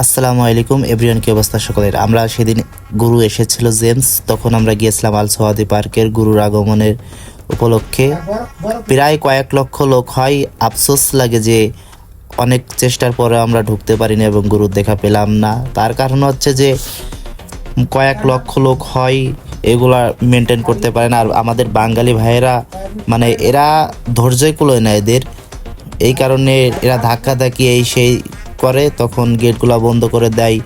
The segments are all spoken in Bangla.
আসসালামু আলাইকুম এভরিওয়ান, কি অবস্থা সকলের? আমরা সেদিন গুরু এসেছিল জেমস, তখন আমরা গিয়েছিলাম আল সোয়াদি পার্কের গুরুর আগমনের উপলক্ষে। প্রায় কয়েক লক্ষ লোক হয়। আফসোস লাগে যে অনেক চেষ্টার পরে আমরা ঢুকতে পারিনি এবং গুরুর দেখা পেলাম না। তার কারণ হচ্ছে যে কয়েক লক্ষ লোক হয়, এগুলা মেনটেন করতে পারে না। আর আমাদের বাঙালি ভাইয়েরা মানে এরা ধৈর্যই কুলোয় না এদের, এই কারণে এরা ধাক্কাধাক্কি এই সেই করে, তখন গেটগুলো বন্ধ করে দেয়,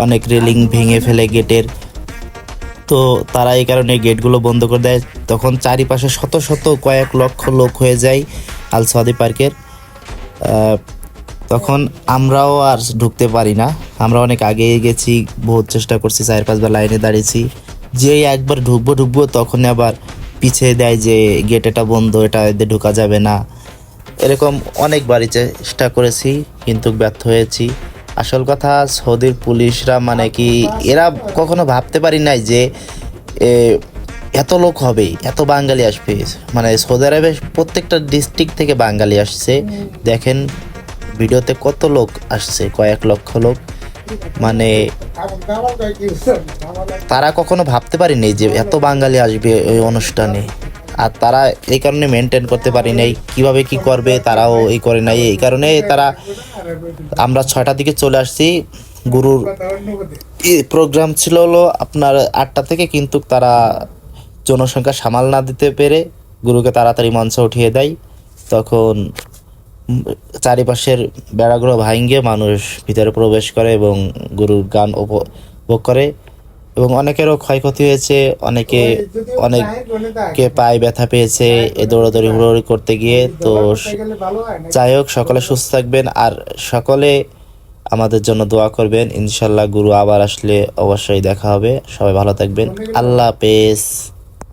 অনেক রেলিং ভেঙে ফেলে গেটের। তো তারা এই কারণে গেটগুলো বন্ধ করে দেয়, তখন চারিপাশে শত শত কয়েক লক্ষ লোক হয়ে যায় আল সাদি পার্কের। তখন আমরাও আর ঢুকতে পারি না। আমরা অনেক আগে গেছি, বহুত চেষ্টা করছি, 4-5 বার লাইনে দাঁড়িয়েছি। যেই একবার ঢুকবো তখন আবার পিছিয়ে দেয় যে গেট এটা বন্ধ, এটা এদের ঢোকা যাবে না। এরকম অনেকবারই চেষ্টা করেছি কিন্তু ব্যর্থ হয়েছি। আসল কথা, সৌদির পুলিশরা মানে কি, এরা কখনো ভাবতে পারি নাই যে এত লোক হবে, এত বাঙালি আসবে। মানে সৌদি আরবে প্রত্যেকটা ডিস্ট্রিক্ট থেকে বাঙালি আসছে। দেখেন ভিডিওতে কত লোক আসছে, কয়েক লক্ষ লোক। মানে তারা কখনো ভাবতে পারিনি যে এত বাঙালি আসবে ওই অনুষ্ঠানে। আর তারা এই কারণে মেনটেন করতে পারি নাই, কীভাবে কি করবে তারাও এই করে নাই। এই কারণে তারা, আমরা 6টার দিকে চলে আসছি। গুরুর প্রোগ্রাম ছিল হলো আপনার 8টা থেকে, কিন্তু তারা জনসংখ্যা সামাল না দিতে পেরে গুরুকে তাড়াতাড়ি মঞ্চে উঠিয়ে দেয়। তখন চারিপাশের বেড়াগুলো ভাঙিয়ে মানুষ ভিতরে প্রবেশ করে এবং গুরুর গান উপভোগ করে। এবং অনেকেরও ক্ষয়ক্ষতি হয়েছে, অনেকে পায়ে ব্যথা পেয়েছে এই দৌড়াদৌড়ি হুড়োহুড়ি করতে গিয়ে। তো যাই হোক, সকলে সুস্থ থাকবেন আর সকলে আমাদের জন্য দোয়া করবেন। ইনশাল্লাহ গুরু আবার আসলে অবশ্যই দেখা হবে। সবাই ভালো থাকবেন। আল্লাহ হাফেজ।